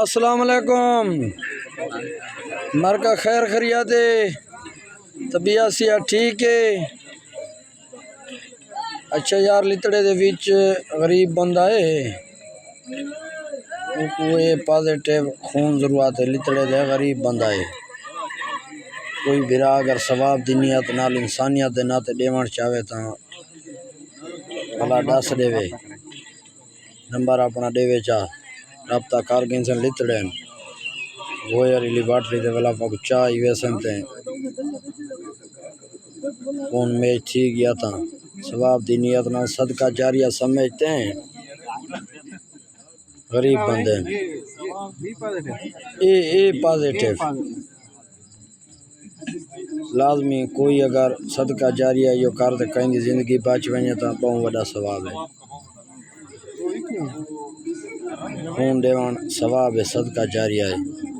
السلام علیکم، مرکا خیر خیریت ہے، طبیعت سیا ٹھیک ہے؟ اچھا یار، لتڑے دے وچ غریب بندہ ہے، کوئی پازیٹیو خون ضرورت ہے، لتڑے دے غریب بندہ ہے، کوئی برا اگر ثواب دی نیت نال انسانیت دے ناتے ڈیوݨ چاہے تاں بھلا دس دے وے، نمبر اپنا دے وے چاہ رابطہ کر گنسن لتڑے وہ یاری لیبارٹری دے والا پاک چاہ ہی ویسن تے خون میچ تھی گیا تاں ثواب دی نیت نال صدقہ جاریہ سمجھتے ہیں غریب بندے اے پازیٹیو لازمی کوئی اگر صدقہ جاریہ یو کر تے کہیں دی زندگی بچ ونجے تاں بہت وڈا ثواب ہے، خون دیوان ثواب ہے، صدقہ جاریہ ہے۔